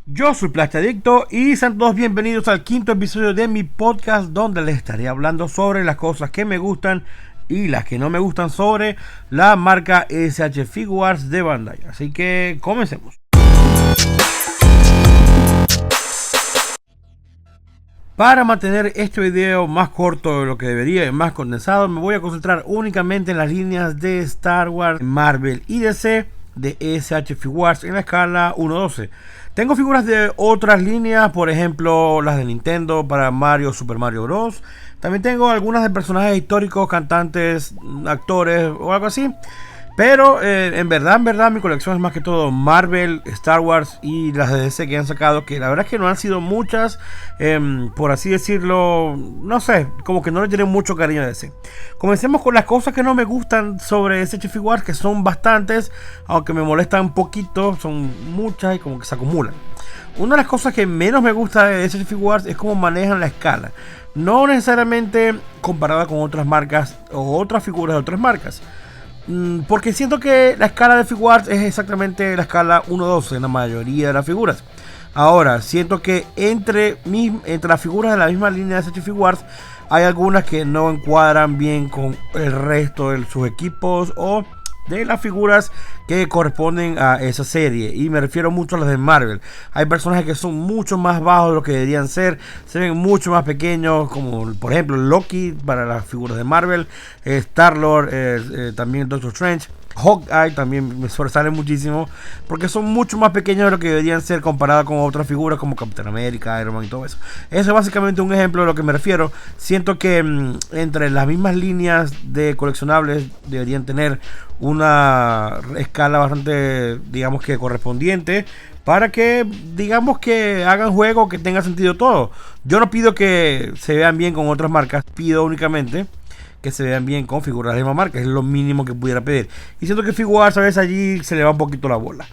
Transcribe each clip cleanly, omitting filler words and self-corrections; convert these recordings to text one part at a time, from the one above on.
Yo soy Plastadicto y sean todos bienvenidos al quinto episodio de mi podcast, donde les estaré hablando sobre las cosas que me gustan y las que no me gustan sobre la marca SH Figuarts de Bandai. Así que comencemos. Para mantener este video más corto de lo que debería y más condensado, me voy a concentrar únicamente en las líneas de Star Wars, Marvel y DC de SH Figuarts en la escala 1-12. Tengo figuras de otras líneas, por ejemplo las de Nintendo para Mario, Super Mario Bros. También tengo algunas de personajes históricos, cantantes, actores o algo así. Pero en verdad mi colección es más que todo Marvel, Star Wars y las de DC que han sacado, que la verdad es que no han sido muchas, por así decirlo, no sé, como que no le tienen mucho cariño a DC. Comencemos con las cosas que no me gustan sobre SH Figuarts, que son bastantes, aunque me molestan un poquito, son muchas y como que se acumulan. Una de las cosas que menos me gusta de SH Figuarts es cómo manejan la escala, no necesariamente comparada con otras marcas o otras figuras de otras marcas. Porque siento que la escala de Figuarts es exactamente la escala 1-12 en la mayoría de las figuras. Ahora, siento que entre las figuras de la misma línea de SH Figuarts hay algunas que no encuadran bien con el resto de sus equipos o de las figuras que corresponden a esa serie, y me refiero mucho a las de Marvel. Hay personajes que son mucho más bajos de lo que deberían ser, se ven mucho más pequeños, como por ejemplo Loki para las figuras de Marvel, Star-Lord, también Doctor Strange, Hawkeye también me sobresale muchísimo porque son mucho más pequeños de lo que deberían ser comparado con otras figuras como Capitán América, Iron Man y todo eso. Eso es básicamente un ejemplo de lo que me refiero. Siento que entre las mismas líneas de coleccionables deberían tener una escala bastante, digamos que correspondiente, para que, digamos que hagan juego que tenga sentido todo. Yo no pido que se vean bien con otras marcas, pido únicamente que se vean bien con figuras de la misma marca. Es lo mínimo que pudiera pedir. Y siento que Figuarts a veces allí se le va un poquito la bola.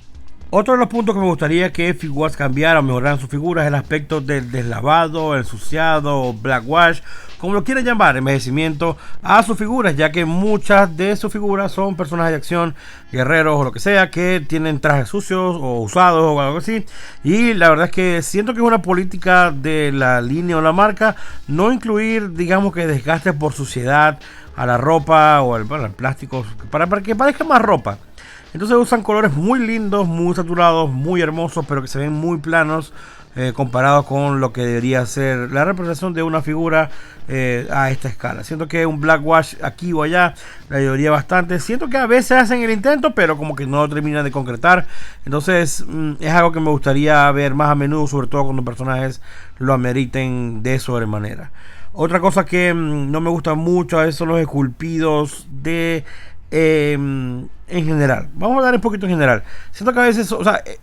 Otro de los puntos que me gustaría que Figuarts cambiara o mejoraran sus figuras es el aspecto del deslavado, ensuciado, blackwash, como lo quieran llamar, envejecimiento a sus figuras, ya que muchas de sus figuras son personajes de acción, guerreros o lo que sea, que tienen trajes sucios o usados o algo así. Y la verdad es que siento que es una política de la línea o la marca no incluir, digamos, que desgaste por suciedad a la ropa o al plástico para que parezca más ropa. Entonces usan colores muy lindos, muy saturados, muy hermosos, pero que se ven muy planos comparados con lo que debería ser la representación de una figura a esta escala. Siento que un blackwash aquí o allá le ayudaría bastante. Siento que a veces hacen el intento, pero como que no lo terminan de concretar. Entonces es algo que me gustaría ver más a menudo, sobre todo cuando personajes lo ameriten de sobremanera. Otra cosa que no me gusta mucho a veces son los esculpidos de... en general, vamos a hablar un poquito en general. Siento que a veces,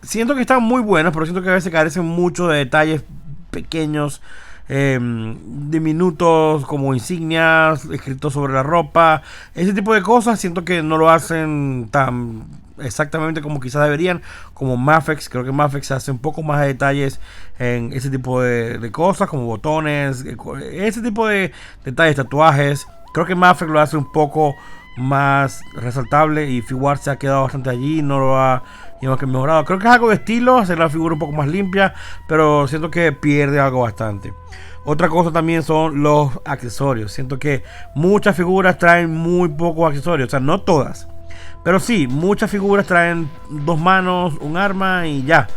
siento que están muy buenos, pero siento que a veces carecen mucho de detalles pequeños, diminutos, como insignias escritos sobre la ropa, ese tipo de cosas. Siento que no lo hacen tan exactamente como quizás deberían, como Mafex. Creo que Mafex hace un poco más de detalles en ese tipo de cosas, como botones, ese tipo de detalles, tatuajes. Creo que Mafex lo hace un poco más resaltable, y Figuarts se ha quedado bastante allí, no lo ha, digamos, que mejorado. Creo que es algo de estilo, hacer la figura un poco más limpia, pero siento que pierde algo bastante. Otra cosa también son los accesorios. Siento que muchas figuras traen muy pocos accesorios, o sea, no todas, pero sí, muchas figuras traen dos manos, un arma y ya.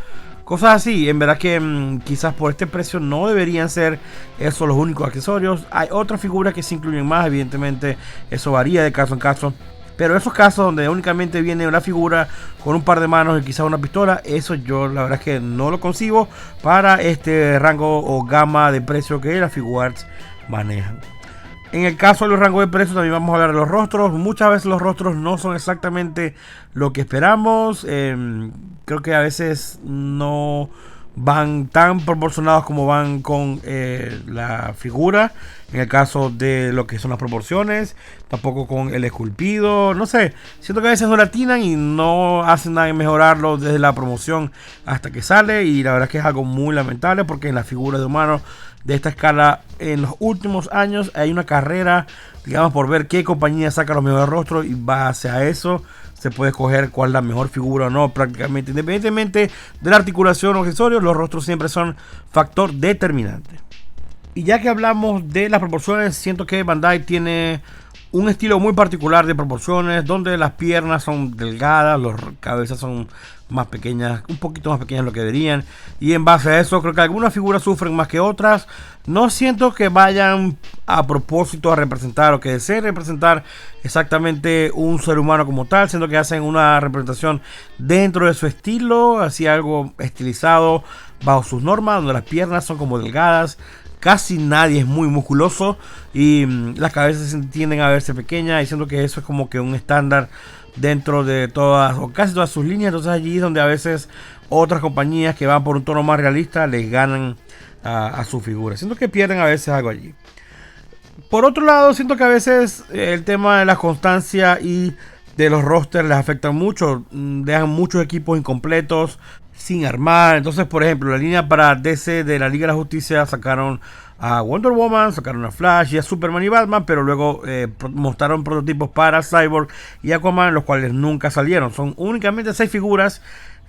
Cosas así, en verdad que quizás por este precio no deberían ser esos los únicos accesorios. Hay otras figuras que se incluyen más, evidentemente eso varía de caso en caso. Pero esos casos donde únicamente viene una figura con un par de manos y quizás una pistola, eso yo la verdad es que no lo concibo para este rango o gama de precio que las Figuarts manejan. En el caso de los rangos de precios también vamos a hablar de los rostros. Muchas veces los rostros no son exactamente lo que esperamos. Creo que a veces no van tan proporcionados como van con la figura. En el caso de lo que son las proporciones, tampoco con el esculpido. No sé, siento que a veces no latinan y no hacen nada en mejorarlo desde la promoción hasta que sale. Y la verdad es que es algo muy lamentable, porque en las figuras de humanos de esta escala en los últimos años hay una carrera digamos, por ver qué compañía saca los mejores rostros, y base a eso se puede escoger cuál es la mejor figura o no. Prácticamente independientemente de la articulación o accesorios, los rostros siempre son factor determinante. Y ya que hablamos de las proporciones, siento que Bandai tiene un estilo muy particular de proporciones, donde las piernas son delgadas, las cabezas son más pequeñas, un poquito más pequeñas de lo que deberían, y en base a eso creo que algunas figuras sufren más que otras. No siento que vayan a propósito a representar o que deseen representar exactamente un ser humano como tal, siento que hacen una representación dentro de su estilo, así algo estilizado bajo sus normas, donde las piernas son como delgadas. Casi nadie es muy musculoso y las cabezas tienden a verse pequeñas, y siento que eso es como que un estándar dentro de todas o casi todas sus líneas. Entonces allí es donde a veces otras compañías que van por un tono más realista les ganan a su figura. Siento que pierden a veces algo allí. Por otro lado, siento que a veces el tema de la constancia y de los rosters les afecta mucho. Dejan muchos equipos incompletos, sin armar. Entonces, por ejemplo, la línea para DC de la Liga de la Justicia sacaron a Wonder Woman, sacaron a Flash y a Superman y Batman, pero luego mostraron prototipos para Cyborg y Aquaman, los cuales nunca salieron. Son únicamente 6 figuras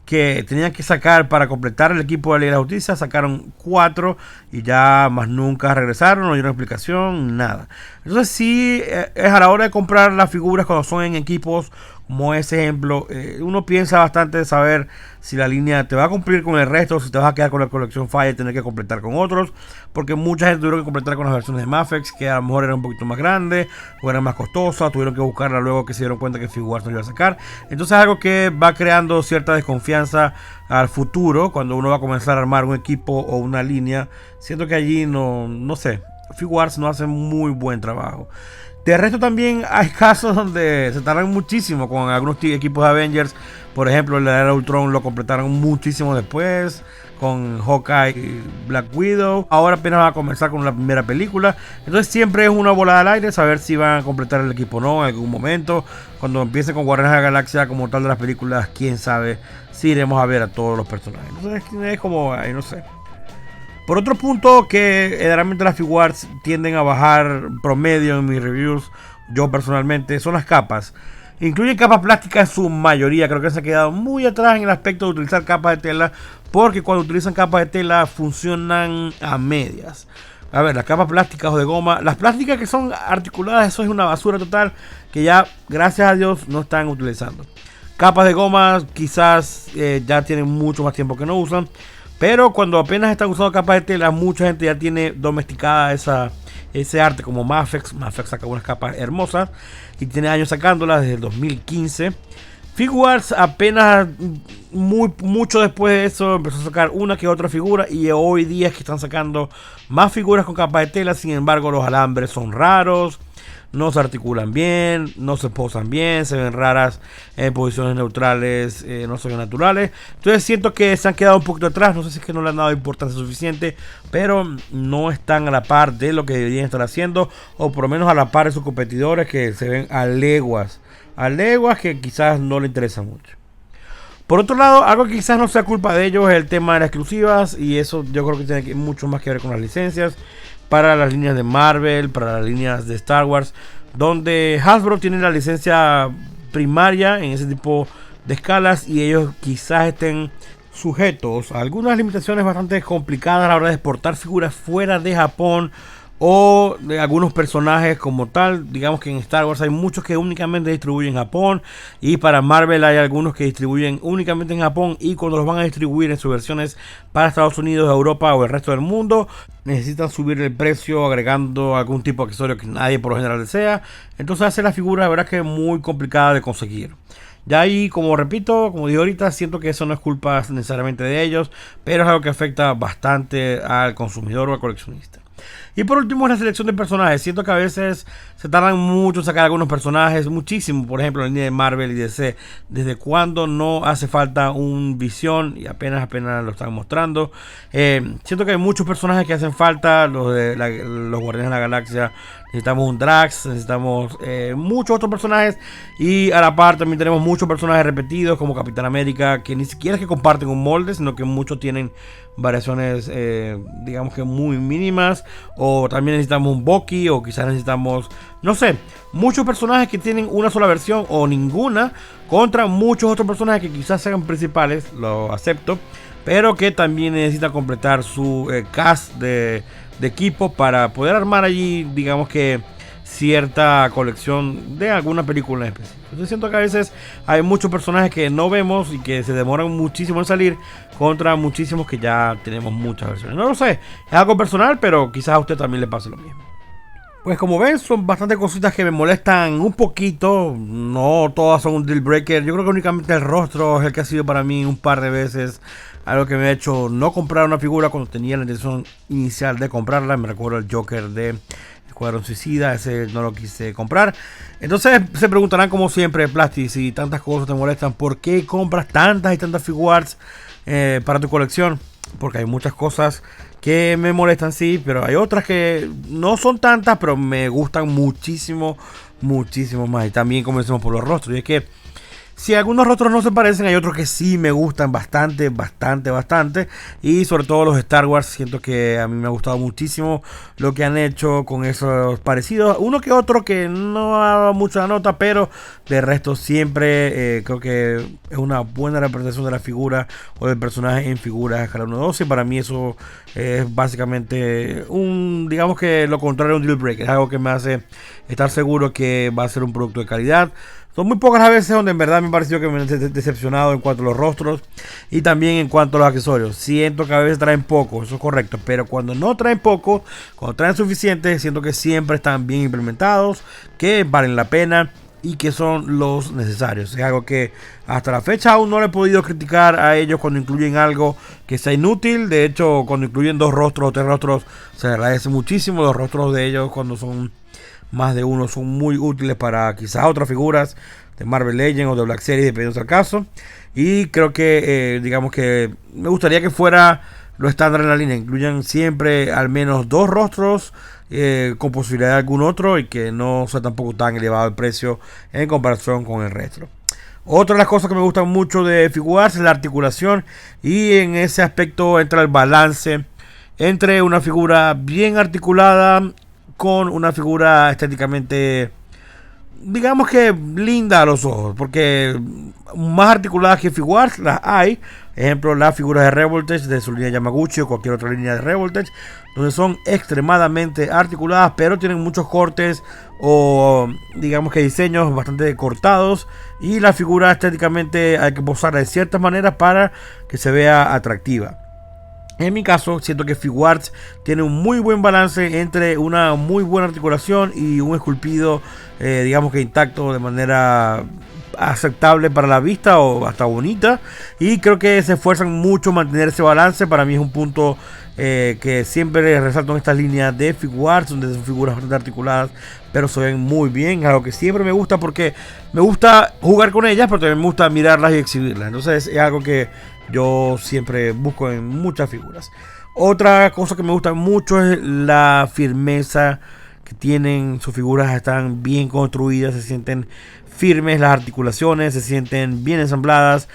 que tenían que sacar para completar el equipo de la Liga de la Justicia. Sacaron 4 y ya más nunca regresaron, no dieron explicación, nada. Entonces sí, es a la hora de comprar las figuras cuando son en equipos como ese ejemplo, uno piensa bastante de saber si la línea te va a cumplir con el resto, si te vas a quedar con la colección falla y tener que completar con otros, porque mucha gente tuvieron que completar con las versiones de Mafex, que a lo mejor eran un poquito más grandes o eran más costosas, tuvieron que buscarla luego que se dieron cuenta que Figuarts no iba a sacar. Entonces es algo que va creando cierta desconfianza al futuro, cuando uno va a comenzar a armar un equipo o una línea. Siento que allí no sé, Figuarts no hace muy buen trabajo. De resto también hay casos donde se tardan muchísimo con algunos equipos de Avengers. Por ejemplo, el de la era Ultron lo completaron muchísimo después, con Hawkeye y Black Widow. Ahora apenas va a comenzar con la primera película. Entonces siempre es una volada al aire saber si van a completar el equipo o no en algún momento. Cuando empiece con Guardianes de la Galaxia como tal de las películas, quién sabe si iremos a ver a todos los personajes. Entonces es como, ahí no sé. Por otro punto, que generalmente las Figuarts tienden a bajar promedio en mis reviews, yo personalmente, son las capas. Incluyen capas plásticas en su mayoría. Creo que se ha quedado muy atrás en el aspecto de utilizar capas de tela, porque cuando utilizan capas de tela funcionan a medias. A ver, las capas plásticas o de goma, las plásticas que son articuladas, eso es una basura total que ya, gracias a Dios, no están utilizando. Capas de goma quizás ya tienen mucho más tiempo que no usan. Pero cuando apenas están usando capas de tela, mucha gente ya tiene domesticada ese arte, como Mafex. Mafex saca unas capas hermosas y tiene años sacándolas, desde el 2015. Figuarts apenas mucho después de eso empezó a sacar una que otra figura, y hoy día es que están sacando más figuras con capas de tela. Sin embargo, los alambres son raros, no se articulan bien, no se posan bien, se ven raras en posiciones neutrales, no se ven naturales. Entonces siento que se han quedado un poquito atrás. No sé si es que no le han dado importancia suficiente, pero no están a la par de lo que deberían estar haciendo, o por lo menos a la par de sus competidores, que se ven a leguas que quizás no le interesa mucho. Por otro lado, algo que quizás no sea culpa de ellos es el tema de las exclusivas, y eso yo creo que tiene mucho más que ver con las licencias para las líneas de Marvel, para las líneas de Star Wars, donde Hasbro tiene la licencia primaria en ese tipo de escalas, y ellos quizás estén sujetos a algunas limitaciones bastante complicadas a la hora de exportar figuras fuera de Japón, o de algunos personajes como tal. Digamos que en Star Wars hay muchos que únicamente distribuyen en Japón, y para Marvel hay algunos que distribuyen únicamente en Japón, y cuando los van a distribuir en sus versiones para Estados Unidos, Europa o el resto del mundo, necesitan subir el precio agregando algún tipo de accesorio que nadie por lo general desea. Entonces hace la figura, la verdad, que es muy complicada de conseguir. Ya ahí, como repito, como digo ahorita, siento que eso no es culpa necesariamente de ellos, pero es algo que afecta bastante al consumidor o al coleccionista. Y por último, la selección de personajes. Siento que a veces se tardan mucho en sacar algunos personajes, muchísimo. Por ejemplo, en la línea de Marvel y DC, desde cuando no hace falta un Visión, y apenas lo están mostrando. Siento que hay muchos personajes que hacen falta, los Guardianes de la Galaxia. Necesitamos un Drax, necesitamos muchos otros personajes, y a la par también tenemos muchos personajes repetidos como Capitán América, que ni siquiera es que comparten un molde, sino que muchos tienen variaciones digamos que muy mínimas, o también necesitamos un Bucky, o quizás necesitamos, no sé, muchos personajes que tienen una sola versión o ninguna, contra muchos otros personajes que quizás sean principales, lo acepto, pero que también necesitan completar su cast de equipo para poder armar allí, digamos que cierta colección de alguna película en específico. Yo siento que a veces hay muchos personajes que no vemos y que se demoran muchísimo en salir, contra muchísimos que ya tenemos muchas versiones. No lo sé, es algo personal, pero quizás a usted también le pase lo mismo. Pues como ven, son bastantes cositas que me molestan un poquito. No todas son un deal breaker. Yo creo que únicamente el rostro es el que ha sido para mí un par de veces algo que me ha hecho no comprar una figura cuando tenía la intención inicial de comprarla. Me recuerdo el Joker de Escuadrón Suicida, ese no lo quise comprar. Entonces se preguntarán, como siempre, Plasti, si tantas cosas te molestan, ¿por qué compras tantas y tantas figuarts para tu colección? Porque hay muchas cosas que me molestan, sí, pero hay otras que no son tantas, pero me gustan muchísimo, muchísimo más. Y también comencemos por los rostros. Y es que si algunos rostros no se parecen, hay otros que sí me gustan bastante, bastante, bastante. Y sobre todo los Star Wars, siento que a mí me ha gustado muchísimo lo que han hecho con esos parecidos. Uno que otro que no ha mucha nota, pero de resto siempre creo que es una buena representación de la figura o del personaje en figuras a escala 1/12. Y para mí eso es básicamente digamos que lo contrario de un deal breaker. Es algo que me hace estar seguro que va a ser un producto de calidad. Son muy pocas las veces donde en verdad me pareció que me he decepcionado en cuanto a los rostros y también en cuanto a los accesorios. Siento que a veces traen poco, eso es correcto, pero cuando no traen poco, cuando traen suficiente, siento que siempre están bien implementados, que valen la pena y que son los necesarios. Es algo que hasta la fecha aún no le he podido criticar a ellos cuando incluyen algo que sea inútil. De hecho, cuando incluyen 2 rostros o 3 rostros, se agradece muchísimo. Los rostros de ellos, cuando son más de uno, son muy útiles para quizás otras figuras de Marvel Legends o de Black Series, dependiendo del caso. Y creo que digamos que me gustaría que fuera lo estándar en la línea. Incluyan siempre al menos 2 rostros con posibilidad de algún otro, y que no sea tampoco tan elevado el precio en comparación con el resto. Otra de las cosas que me gustan mucho de Figuarts es la articulación, y en ese aspecto entra el balance entre una figura bien articulada con una figura estéticamente, digamos que linda a los ojos, porque más articuladas que Figuarts las hay. Ejemplo, las figuras de Revoltage de su línea Yamaguchi o cualquier otra línea de Revoltage, donde son extremadamente articuladas, pero tienen muchos cortes o digamos que diseños bastante cortados, y la figura estéticamente hay que posarla de ciertas maneras para que se vea atractiva. En mi caso, siento que Figuarts tiene un muy buen balance entre una muy buena articulación y un esculpido, digamos que intacto de manera aceptable para la vista o hasta bonita. Y creo que se esfuerzan mucho en mantener ese balance. Para mí es un punto que siempre resalto en estas líneas de Figuarts, donde son figuras bastante articuladas, pero se ven muy bien. Algo que siempre me gusta, porque me gusta jugar con ellas, pero también me gusta mirarlas y exhibirlas. Entonces es algo que yo siempre busco en muchas figuras. Otra cosa que me gusta mucho es la firmeza que tienen sus figuras. Están bien construidas, se sienten firmes las articulaciones, se sienten bien ensambladas.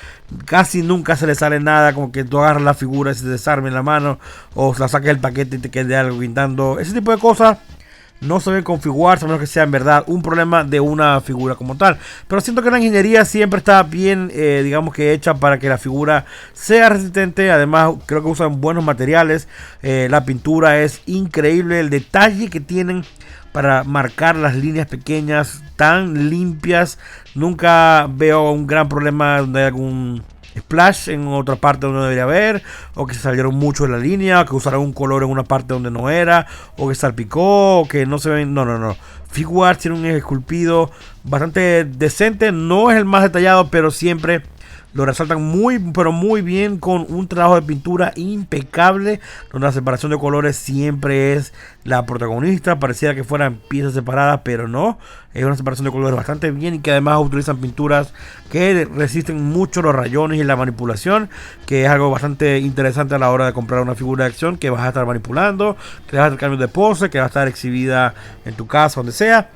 Casi nunca se le sale nada, como que tú agarras la figura y se desarme en la mano, o la saques del paquete y te quede algo guindando. Ese tipo de cosas no se ven con Figuarts, a menos que sea en verdad un problema de una figura como tal. Pero siento que la ingeniería siempre está bien, digamos que hecha para que la figura sea resistente. Además, creo que usan buenos materiales. La pintura es increíble. El detalle que tienen para marcar las líneas pequeñas tan limpias. Nunca veo un gran problema donde hay algún splash en otra parte donde no debería haber, o que se salieron mucho de la línea, o que usaron un color en una parte donde no era, o que salpicó, o que no se ven. No. Figuarts tiene un esculpido bastante decente. No es el más detallado, pero siempre lo resaltan muy, pero muy bien, con un trabajo de pintura impecable, donde la separación de colores siempre es la protagonista. Pareciera que fueran piezas separadas, pero no. Es una separación de colores bastante bien, y que además utilizan pinturas que resisten mucho los rayones y la manipulación, que es algo bastante interesante a la hora de comprar una figura de acción que vas a estar manipulando, que vas a hacer cambios de pose, que va a estar exhibida en tu casa, donde sea.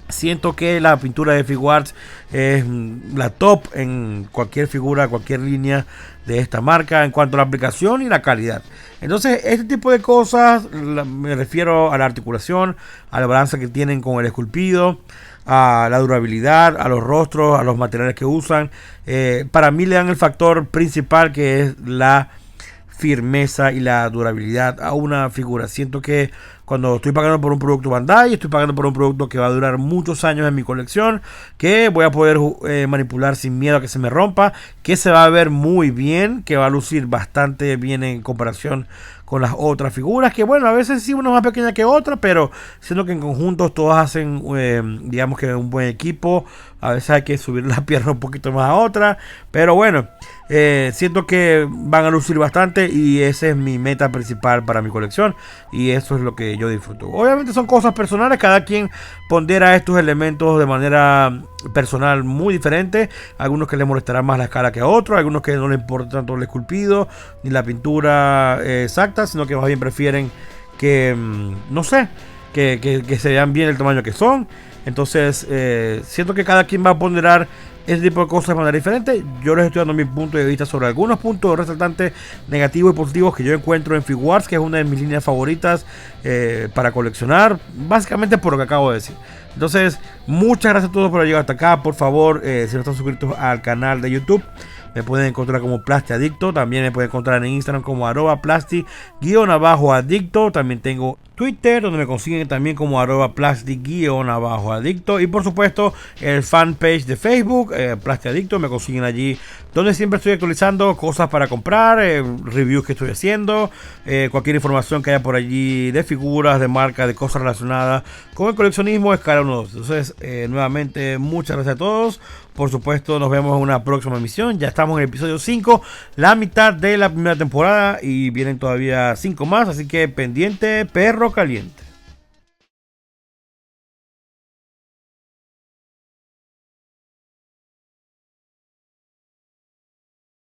Siento que la pintura de Figuarts es la top en cualquier figura, cualquier línea de esta marca en cuanto a la aplicación y la calidad. Entonces, este tipo de cosas, me refiero a la articulación, a la balanza que tienen con el esculpido, a la durabilidad, a los rostros, a los materiales que usan. Para mí le dan el factor principal, que es la firmeza y la durabilidad a una figura. Siento que cuando estoy pagando por un producto Bandai, estoy pagando por un producto que va a durar muchos años en mi colección, que voy a poder manipular sin miedo a que se me rompa, que se va a ver muy bien, que va a lucir bastante bien en comparación con las otras figuras, que bueno, a veces sí una más pequeña que otra, pero siento que en conjunto todas hacen digamos que un buen equipo. A veces hay que subir la pierna un poquito más a otra, pero bueno, siento que van a lucir bastante y esa es mi meta principal para mi colección, y eso es lo que yo disfruto. Obviamente son cosas personales, cada quien pondera estos elementos de manera personal muy diferente. Algunos que les molestará más la escala que a otros, algunos que no les importa tanto el esculpido ni la pintura exacta, sino que más bien prefieren que no sé, que se vean bien el tamaño que son. Entonces siento que cada quien va a ponderar ese tipo de cosas de manera diferente. Yo les estoy dando mi punto de vista sobre algunos puntos resaltantes negativos y positivos que yo encuentro en Figuarts, que es una de mis líneas favoritas para coleccionar, básicamente por lo que acabo de decir. Entonces, muchas gracias a todos por haber llegado hasta acá. Por favor, si no están suscritos al canal de YouTube, me pueden encontrar como PlastiAdicto. También me pueden encontrar en Instagram como @plasti_adicto. También tengo Twitter, donde me consiguen también como @plasti_adicto. Y por supuesto, el fanpage de Facebook, PlastiAdicto. Me consiguen allí, donde siempre estoy actualizando cosas para comprar, reviews que estoy haciendo, cualquier información que haya por allí de figuras, de marcas, de cosas relacionadas con el coleccionismo escala 1. Entonces, nuevamente, muchas gracias a todos. Por supuesto, nos vemos en una próxima emisión. Ya estamos en el episodio 5, la mitad de la primera temporada, y vienen todavía 5 más, así que pendiente, perro caliente.